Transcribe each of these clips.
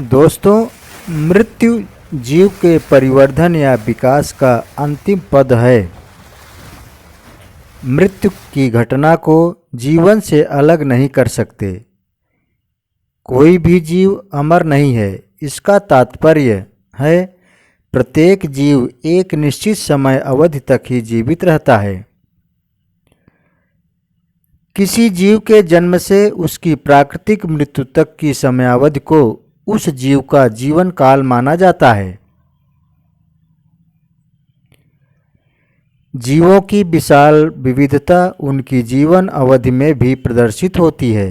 दोस्तों, मृत्यु जीव के परिवर्धन या विकास का अंतिम पद है। मृत्यु की घटना को जीवन से अलग नहीं कर सकते। कोई भी जीव अमर नहीं है। इसका तात्पर्य है प्रत्येक जीव एक निश्चित समय अवधि तक ही जीवित रहता है। किसी जीव के जन्म से उसकी प्राकृतिक मृत्यु तक की समयावधि को उस जीव का जीवन काल माना जाता है। जीवों की विशाल विविधता उनकी जीवन अवधि में भी प्रदर्शित होती है,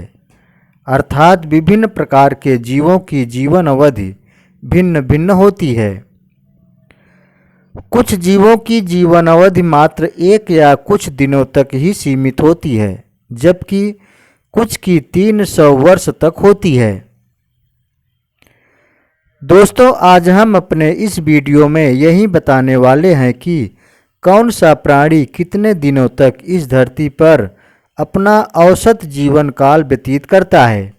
अर्थात विभिन्न प्रकार के जीवों की जीवन अवधि भिन्न भिन्न होती है। कुछ जीवों की जीवन अवधि मात्र एक या कुछ दिनों तक ही सीमित होती है, जबकि कुछ की 300 वर्ष तक होती है। दोस्तों, आज हम अपने इस वीडियो में यही बताने वाले हैं कि कौन सा प्राणी कितने दिनों तक इस धरती पर अपना औसत जीवन काल व्यतीत करता है।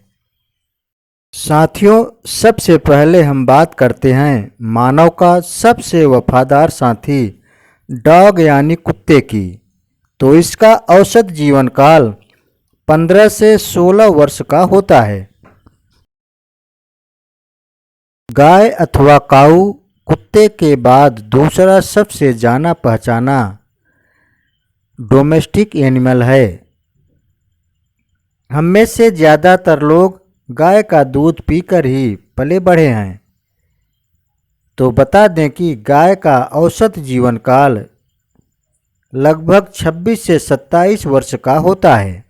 साथियों, सबसे पहले हम बात करते हैं मानव का सबसे वफादार साथी डॉग यानी कुत्ते की। तो इसका औसत जीवन काल 15 से 16 वर्ष का होता है। गाय अथवा काऊ कुत्ते के बाद दूसरा सबसे जाना पहचाना डोमेस्टिक एनिमल है। हम में से ज़्यादातर लोग गाय का दूध पीकर ही पले बढ़े हैं। तो बता दें कि गाय का औसत जीवन काल लगभग 26 से 27 वर्ष का होता है।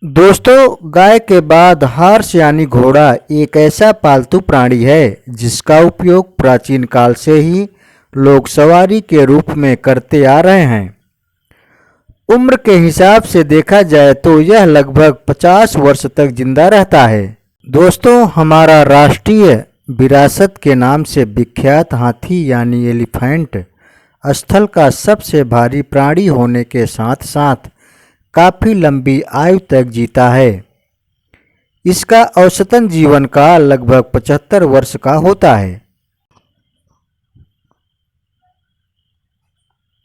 दोस्तों, गाय के बाद हॉर्स यानी घोड़ा एक ऐसा पालतू प्राणी है जिसका उपयोग प्राचीन काल से ही लोग सवारी के रूप में करते आ रहे हैं। उम्र के हिसाब से देखा जाए तो यह लगभग 50 वर्ष तक जिंदा रहता है। दोस्तों, हमारा राष्ट्रीय विरासत के नाम से विख्यात हाथी यानी एलिफेंट स्थल का सबसे भारी प्राणी होने के साथ साथ काफ़ी लंबी आयु तक जीता है। इसका औसतन जीवन काल लगभग 75 वर्ष का होता है।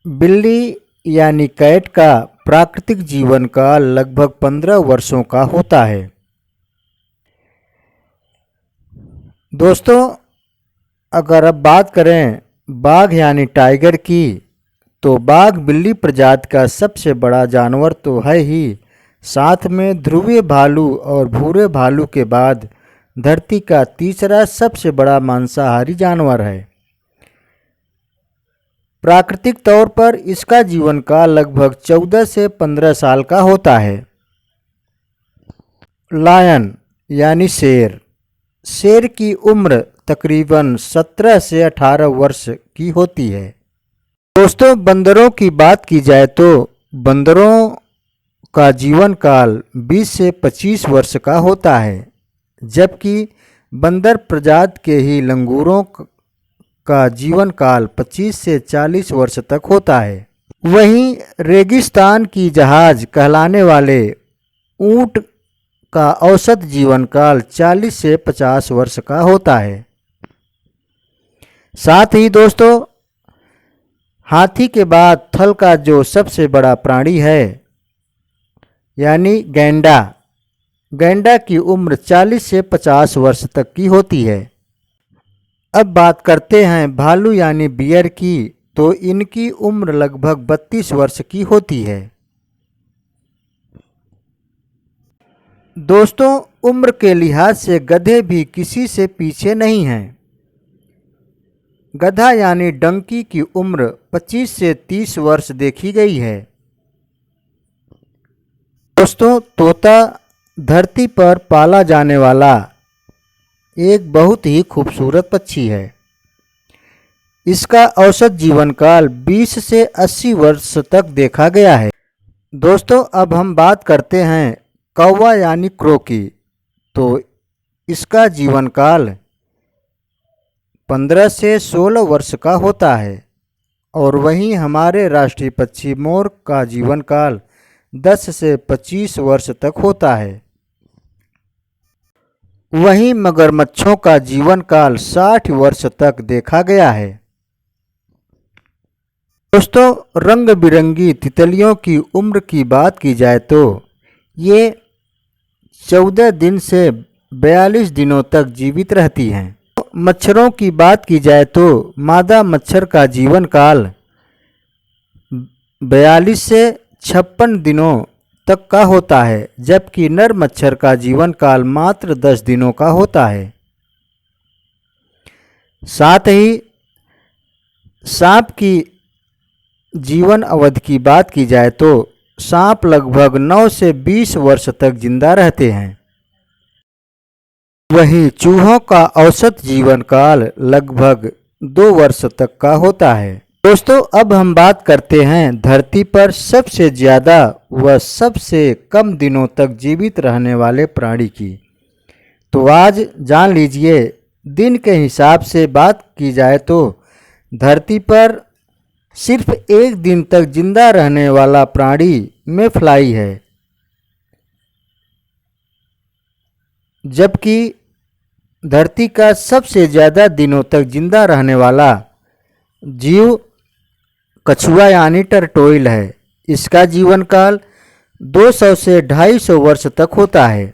बिल्ली यानी कैट का प्राकृतिक जीवन काल लगभग 15 वर्षों का होता है। दोस्तों, अगर अब बात करें बाघ यानी टाइगर की, तो बाघ बिल्ली प्रजाति का सबसे बड़ा जानवर तो है ही, साथ में ध्रुवीय भालू और भूरे भालू के बाद धरती का तीसरा सबसे बड़ा मांसाहारी जानवर है। प्राकृतिक तौर पर इसका जीवन काल लगभग 14 से 15 साल का होता है। लायन यानी शेर। शेर की उम्र तकरीबन 17 से 18 वर्ष की होती है। दोस्तों, बंदरों की बात की जाए तो बंदरों का जीवन काल 20 से 25 वर्ष का होता है, जबकि बंदर प्रजाति के ही लंगूरों का जीवन काल 25 से 40 वर्ष तक होता है। वहीं रेगिस्तान की जहाज कहलाने वाले ऊंट का औसत जीवन काल 40 से 50 वर्ष का होता है। साथ ही दोस्तों, हाथी के बाद थल का जो सबसे बड़ा प्राणी है यानी गैंडा, गैंडा की उम्र 40 से 50 वर्ष तक की होती है। अब बात करते हैं भालू यानी बियर की, तो इनकी उम्र लगभग 32 वर्ष की होती है। दोस्तों, उम्र के लिहाज से गधे भी किसी से पीछे नहीं हैं। गधा यानी डंकी की उम्र 25 से 30 वर्ष देखी गई है। दोस्तों, तोता धरती पर पाला जाने वाला एक बहुत ही खूबसूरत पक्षी है। इसका औसत जीवन काल 20 से 80 वर्ष तक देखा गया है। दोस्तों, अब हम बात करते हैं कौवा यानी क्रो की, तो इसका जीवन काल 15 से 16 वर्ष का होता है। और वहीं हमारे राष्ट्रीय पक्षी मोर का जीवन काल 10 से 25 वर्ष तक होता है। वहीं मगरमच्छों का जीवन काल 60 वर्ष तक देखा गया है। दोस्तों, रंग बिरंगी तितलियों की उम्र की बात की जाए तो ये 14 दिन से 42 दिनों तक जीवित रहती हैं। मच्छरों की बात की जाए तो मादा मच्छर का जीवन काल 42 से 56 दिनों तक का होता है, जबकि नर मच्छर का जीवन काल मात्र 10 दिनों का होता है। साथ ही सांप की जीवन अवधि की बात की जाए तो सांप लगभग 9 से 20 वर्ष तक जिंदा रहते हैं। वहीं चूहों का औसत जीवन काल लगभग 2 वर्ष तक का होता है। दोस्तों, अब हम बात करते हैं धरती पर सबसे ज़्यादा व सबसे कम दिनों तक जीवित रहने वाले प्राणी की। तो आज जान लीजिए, दिन के हिसाब से बात की जाए तो धरती पर सिर्फ 1 दिन तक जिंदा रहने वाला प्राणी मेफ्लाई है, जबकि धरती का सबसे ज़्यादा दिनों तक जिंदा रहने वाला जीव कछुआ यानी टर्टोइल है। इसका जीवन काल 200 से 250 वर्ष तक होता है।